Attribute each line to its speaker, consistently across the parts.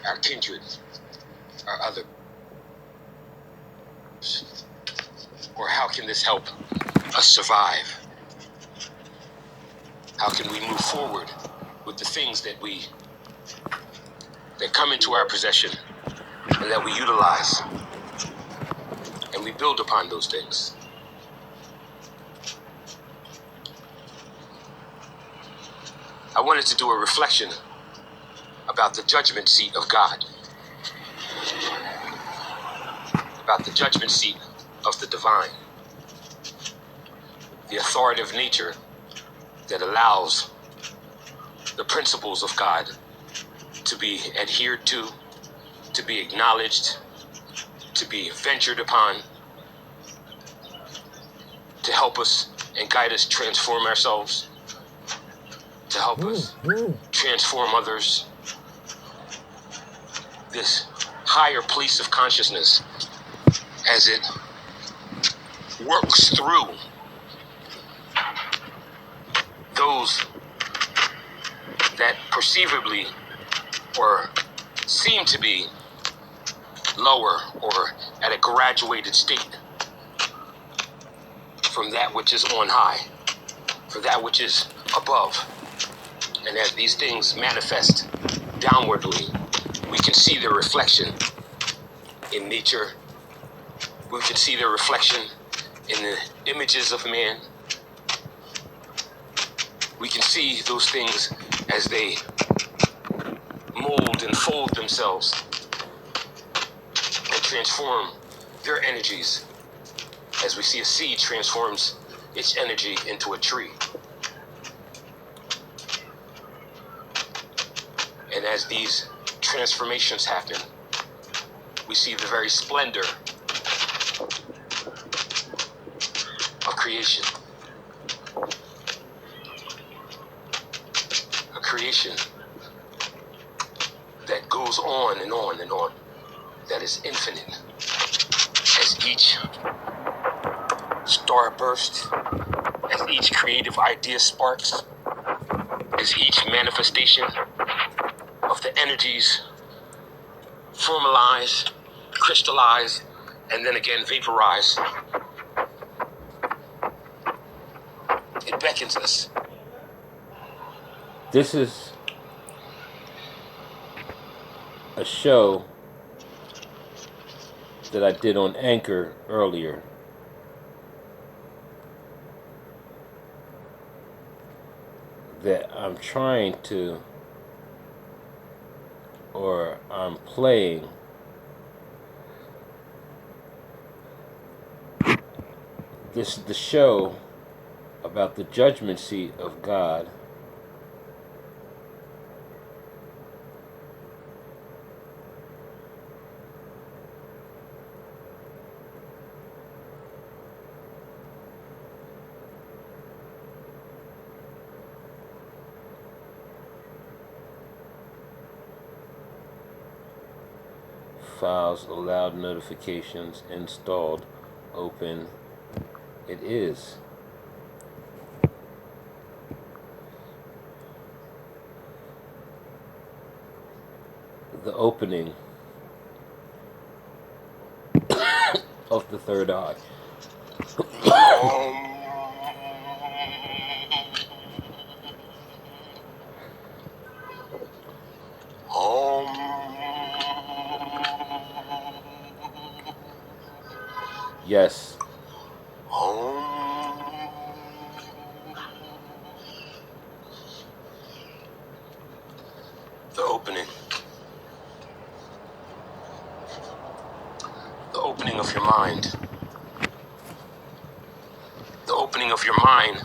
Speaker 1: our kindred, our others? Or how can this help us survive? How can we move forward with the things that come into our possession and that we utilize, and we build upon those things? I wanted to do a reflection about the judgment seat of God, about the judgment seat of the divine, the authoritative nature that allows the principles of God to be adhered to be acknowledged, to be ventured upon, to help us and guide us transform ourselves, to help us transform others. This higher place of consciousness, as it works through those that perceivably or seem to be lower or at a graduated state from that which is on high, from that which is above. And as these things manifest downwardly, we can see their reflection in nature. We can see their reflection in the images of man. We can see those things as they mold and fold themselves and transform their energies, as we see a seed transforms its energy into a tree. And as these transformations happen, we see the very splendor of creation. A creation that goes on and on and on, that is infinite. As each star bursts, as each creative idea sparks, as each manifestation of the energies formalize, crystallize, and then again vaporize, it beckons us.
Speaker 2: This is a show that I did on Anchor earlier. That I'm trying to, or I'm playing this is the show about the judgment seat of God. Files allowed, notifications installed, open. It is. The opening of the third eye. Yes.
Speaker 1: The opening. The opening of your mind. The opening of your mind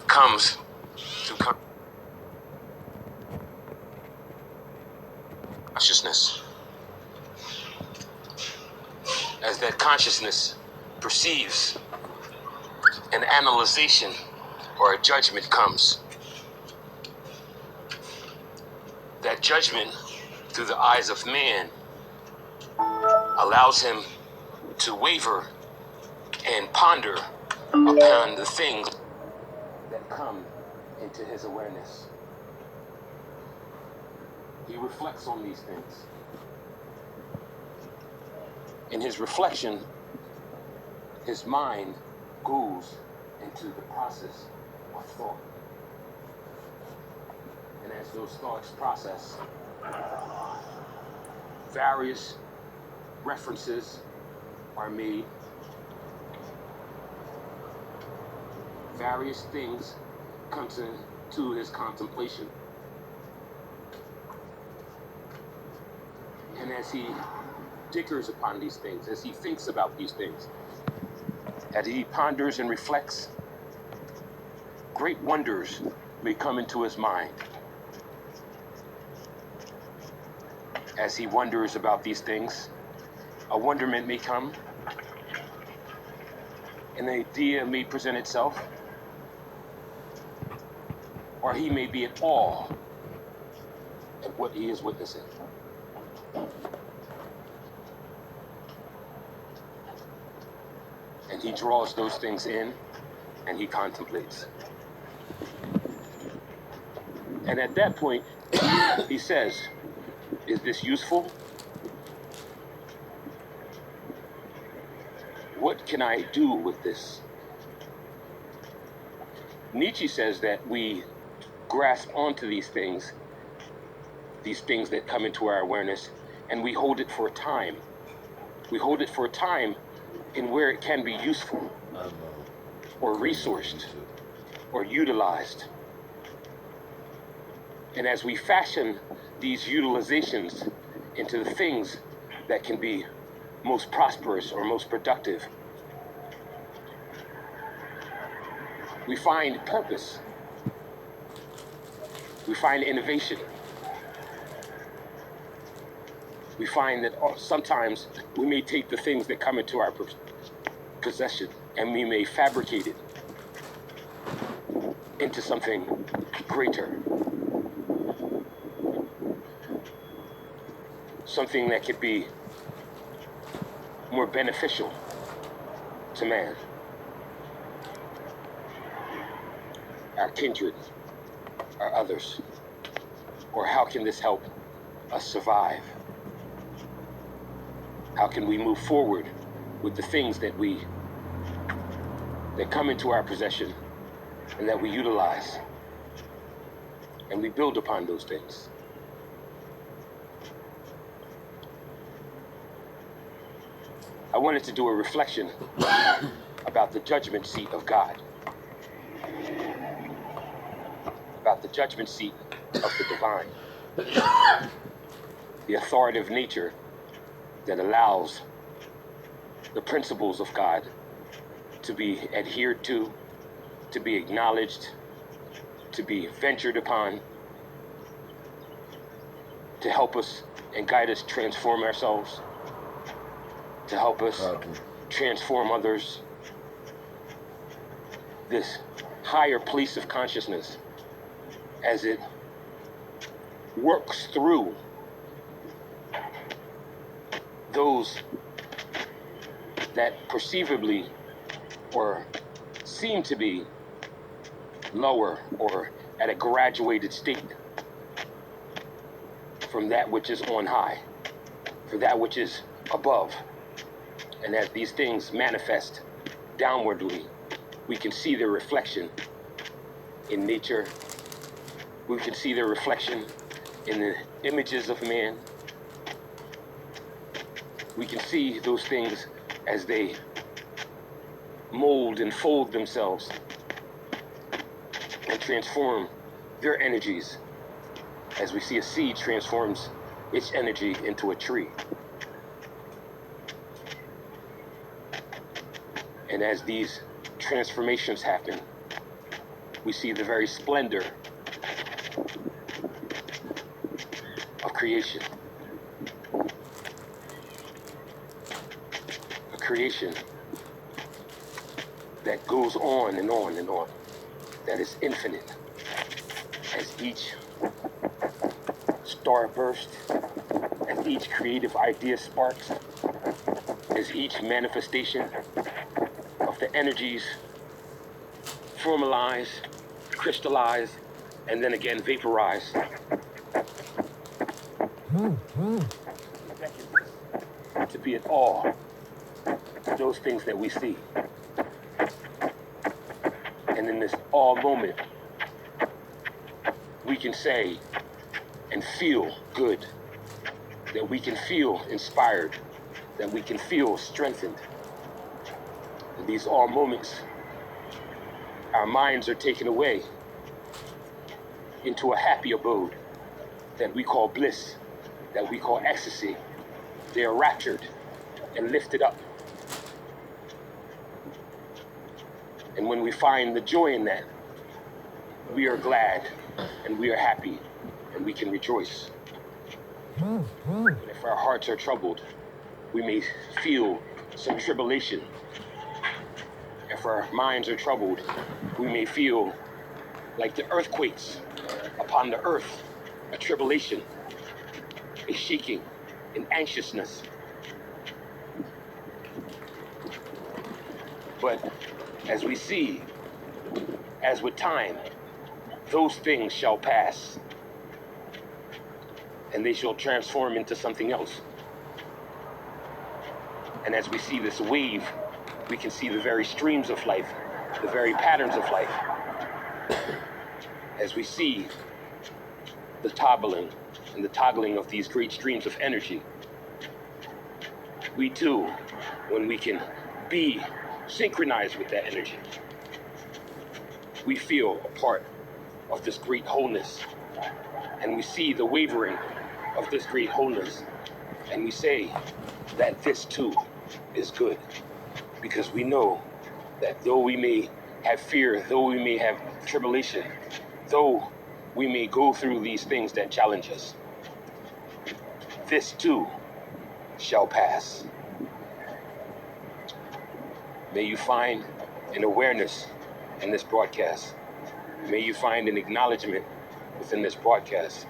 Speaker 1: comes through consciousness. As that consciousness perceives, an analyzation or a judgment comes. That judgment, through the eyes of man, allows him to waver and ponder upon the things that come into his awareness. he reflects on these things. In his reflection, his mind goes into the process of thought. And as those thoughts process, various references are made. Various things come to his contemplation. And as he dickers upon these things, as he thinks about these things, as he ponders and reflects, great wonders may come into his mind. As he wonders about these things, a wonderment may come, an idea may present itself, or he may be at awe at what he is witnessing. And he draws those things in and he contemplates. And at that point, he says, is this useful? What can I do with this? Nietzsche says that we grasp onto these things that come into our awareness, and we hold it for a time. We hold it for a time in where it can be useful, or resourced, or utilized. And as we fashion these utilizations into the things that can be most prosperous or most productive, we find purpose. We find innovation. We find that sometimes we may take the things that come into our possession and we may fabricate it into something greater. Something that could be more beneficial to man, our kindred, our others. Or how can this help us survive? How can we move forward with the things that come into our possession and that we utilize, and we build upon those things? I wanted to do a reflection about the judgment seat of God, about the judgment seat of the divine, the authoritative nature that allows the principles of God to be adhered to be acknowledged, to be ventured upon, to help us and guide us transform ourselves, to help us transform others. This higher place of consciousness, as it works through those that perceivably or seem to be lower or at a graduated state from that which is on high, for that which is above. And as these things manifest downwardly, we can see their reflection in nature. We can see their reflection in the images of man. We can see those things as they mold and fold themselves and transform their energies, as we see a seed transforms its energy into a tree. And as these transformations happen, we see the very splendor of creation. A creation that goes on and on and on, that is infinite. As each star burst, as each creative idea sparks, as each manifestation of the energies formalize, crystallize, and then again vaporize, To be at awe of those things that we see. And in this awe moment, we can say and feel good, that we can feel inspired, that we can feel strengthened. In these awe moments, our minds are taken away into a happy abode that we call bliss, that we call ecstasy. They are raptured and lifted up. And when we find the joy in that, we are glad and we are happy and we can rejoice. But if our hearts are troubled, we may feel some tribulation. If our minds are troubled, we may feel like the earthquakes upon the earth, a tribulation, a shaking, an anxiousness. But as we see, as with time, those things shall pass, and they shall transform into something else. And as we see this wave, we can see the very streams of life, the very patterns of life. As we see the toggling and the toggling of these great streams of energy, we too, when we can be synchronized with that energy, we feel a part of this great wholeness, and we see the wavering of this great wholeness, and we say that this too is good, because we know that though we may have fear, though we may have tribulation, though we may go through these things that challenge us, this too shall pass. May you find an awareness in this broadcast. May you find an acknowledgement within this broadcast.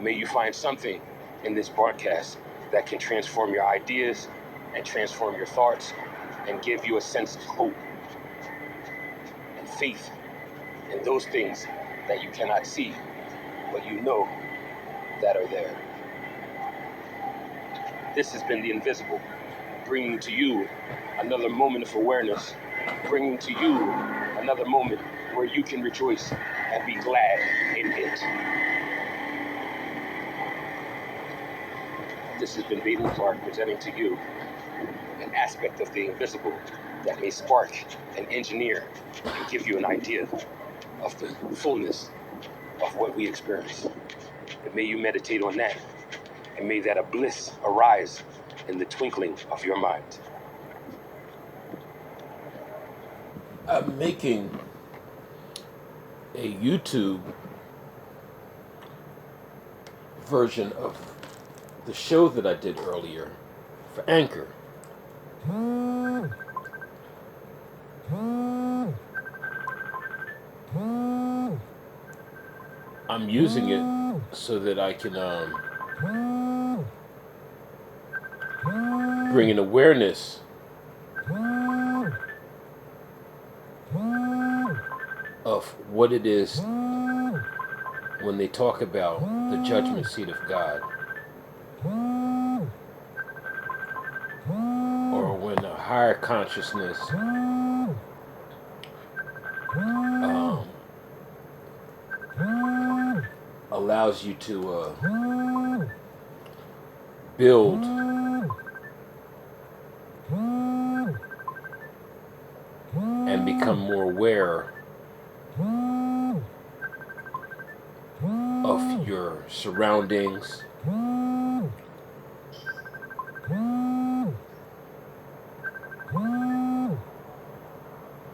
Speaker 1: May you find something in this broadcast that can transform your ideas and transform your thoughts and give you a sense of hope and faith in those things that you cannot see, but you know that are there. This has been The Invisible, bringing to you another moment of awareness, bringing to you another moment where you can rejoice and be glad in it. This has been Baden Clark presenting to you an aspect of the invisible that may spark and engineer and give you an idea of the fullness of what we experience. And may you meditate on that, and may that a bliss arise in the twinkling of your mind.
Speaker 2: I'm making a YouTube version of the show that I did earlier for Anchor. I'm using it so that I can bring an awareness of what it is when they talk about the judgment seat of God, or when a higher consciousness allows you to build and become more aware of your surroundings,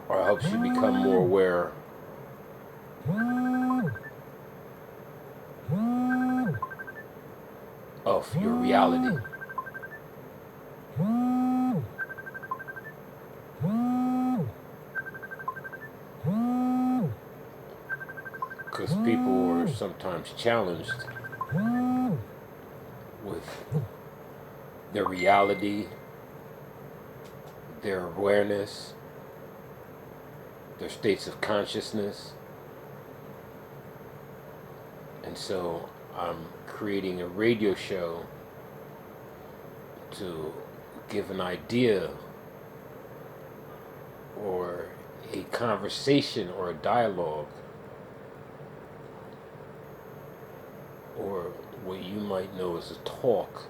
Speaker 2: or helps you become more aware of your reality. Because people are sometimes challenged with their reality, their awareness, their states of consciousness. And so I'm creating a radio show to give an idea or a conversation or a dialogue or what you might know as a talk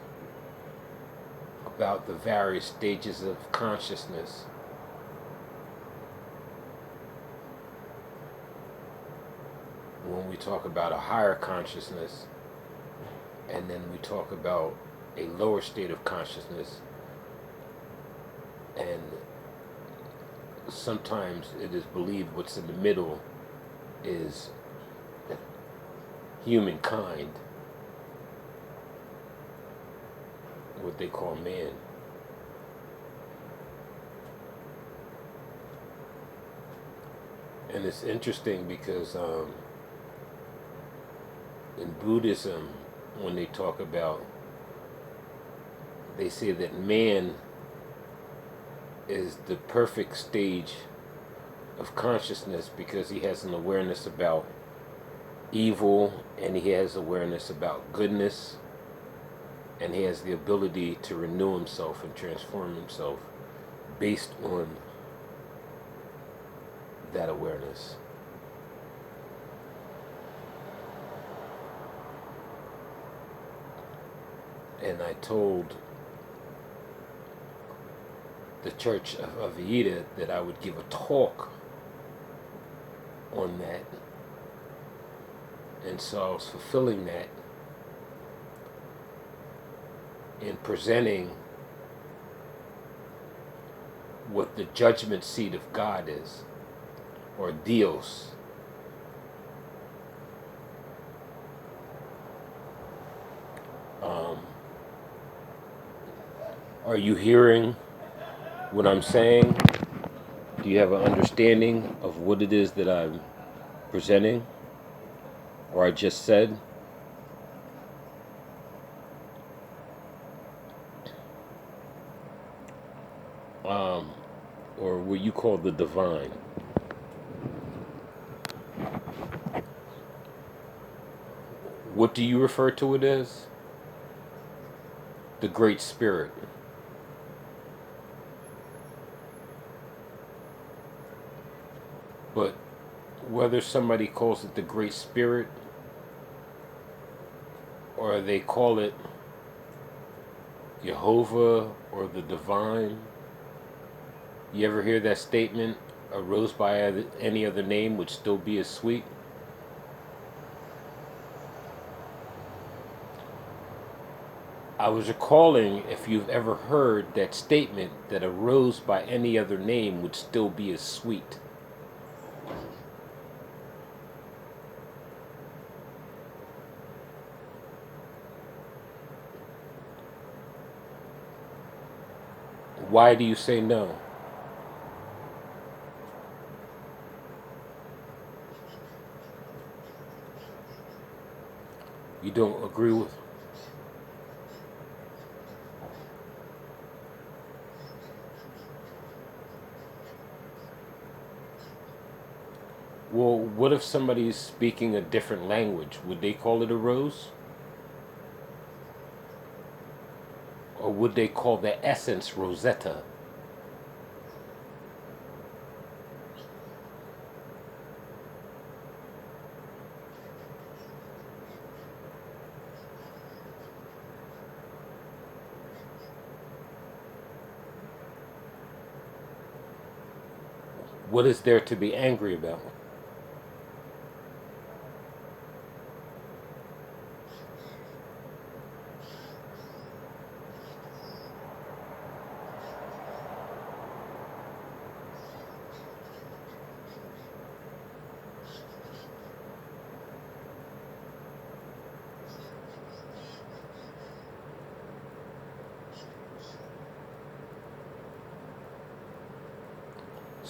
Speaker 2: about the various stages of consciousness. When we talk about a higher consciousness, and then we talk about a lower state of consciousness, and sometimes it is believed what's in the middle is humankind, what they call man. And it's interesting because in Buddhism, when they talk about, they say that man is the perfect stage of consciousness because he has an awareness about evil and he has awareness about goodness and he has the ability to renew himself and transform himself based on that awareness. And I told the Church of Avida that I would give a talk on that. And so I was fulfilling that in presenting what the judgment seat of God is, or Dios. Are you hearing what I'm saying? Do you have an understanding of what it is that I'm presenting, or I just said? Or what you call the divine? What do you refer to it as? The Great Spirit. But whether somebody calls it the Great Spirit or they call it Jehovah or the divine, you ever hear that statement, a rose by any other name would still be as sweet? I was recalling if you've ever heard that statement that a rose by any other name would still be as sweet. Why do you say no? You don't agree with? Well, what if somebody's speaking a different language? Would they call it a rose? Or would they call the essence Rosetta? What is there to be angry about?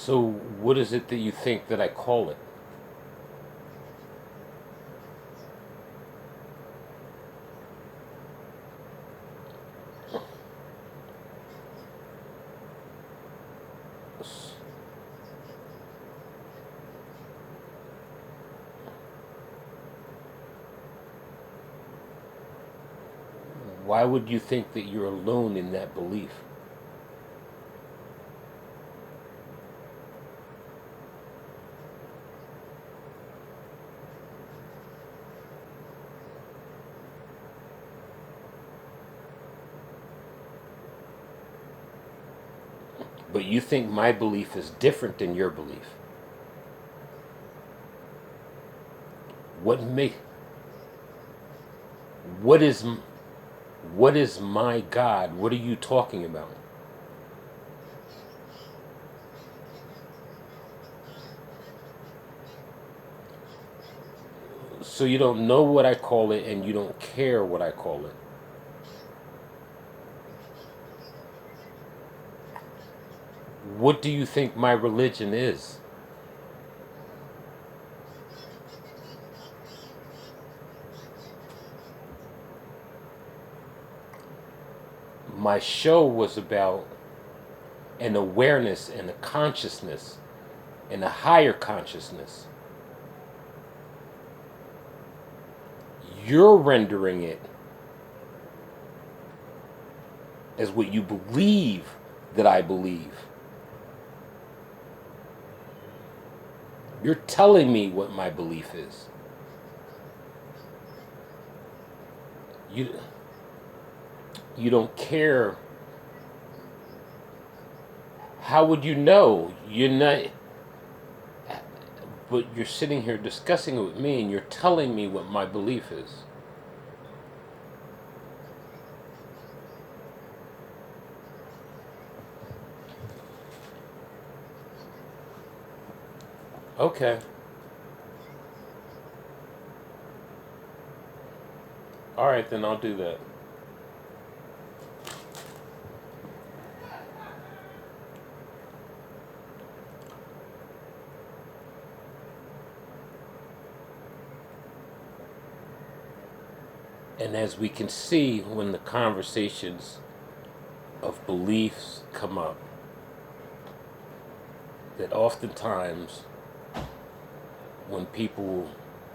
Speaker 2: So what is it that you think that I call it? Why would you think that you're alone in that belief? But you think my belief is different than your belief. What make what is what is my God? What are you talking about? So you don't know what I call it and you don't care what I call it. What do you think my religion is? My show was about an awareness and a consciousness and a higher consciousness. You're rendering it as what you believe that I believe. You're telling me what my belief is. You you don't care. How would you know? You're not. But you're sitting here discussing it with me, and you're telling me what my belief is. Okay. All right, then I'll do that. And as we can see, when the conversations of beliefs come up, that oftentimes when people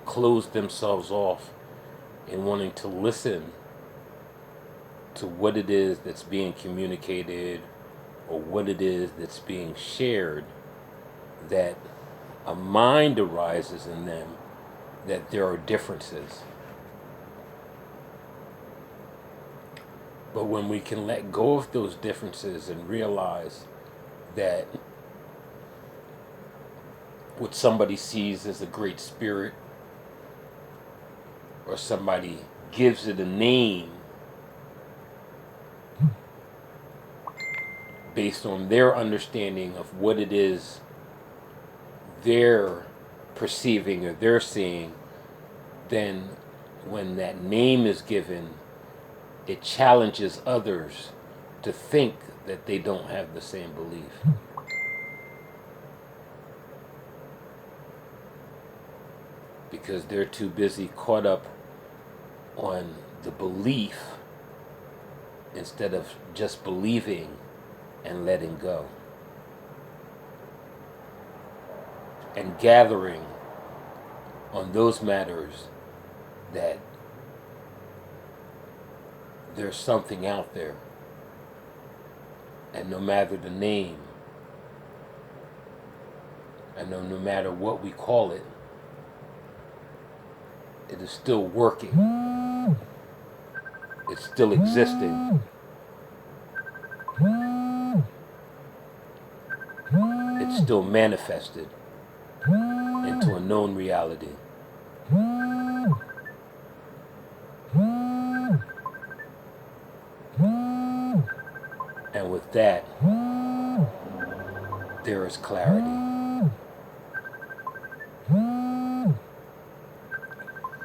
Speaker 2: close themselves off in wanting to listen to what it is that's being communicated or what it is that's being shared, that a mind arises in them that there are differences. But when we can let go of those differences and realize that what somebody sees as a great spirit, or somebody gives it a name based on their understanding of what it is they're perceiving or they're seeing, then when that name is given, it challenges others to think that they don't have the same belief. Because they're too busy caught up on the belief instead of just believing and letting go. And gathering on those matters that there's something out there. And no matter the name, and no matter what we call it, it is still working. It's still existing. It's still manifested into a known reality. And with that, there is clarity.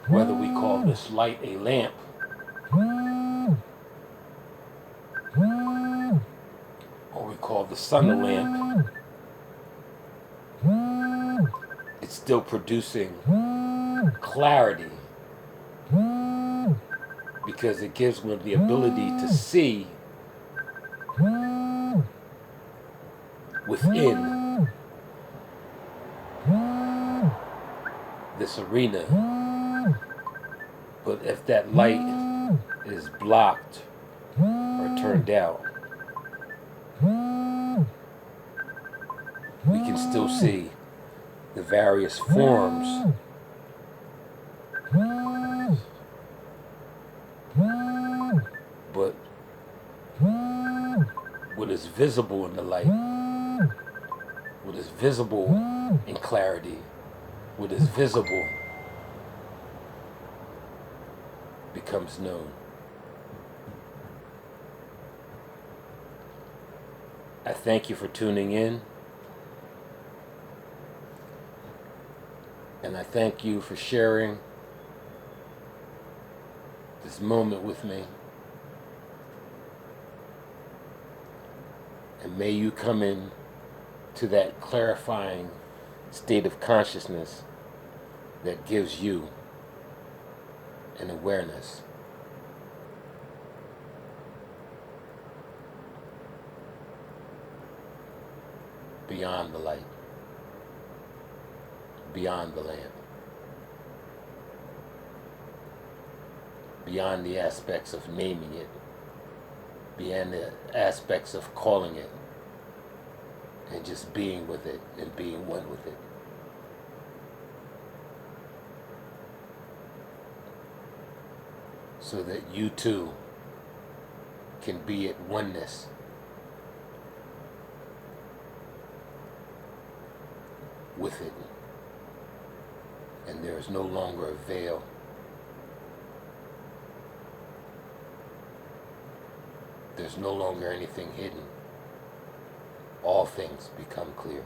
Speaker 2: Whether we call this light a lamp, or we call the sun a lamp, it's still producing clarity because it gives one the ability to see within this arena. But if that light is blocked or turned out, we can still see the various forms but what is visible in the light, what is visible in clarity, what is visible becomes known. I thank you for tuning in, and I thank you for sharing this moment with me. And may you come in to that clarifying state of consciousness that gives you an awareness. Beyond the light, beyond the lamp, beyond the aspects of naming it, beyond the aspects of calling it, and just being with it and being one with it. So that you too can be at oneness with it, and there is no longer a veil. There's no longer anything hidden. All things become clear.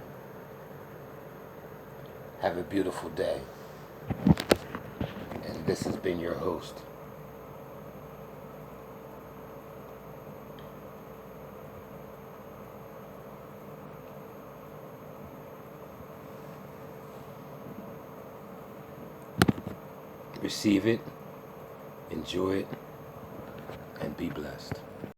Speaker 2: Have a beautiful day. And this has been your host. Receive it, enjoy it, and be blessed.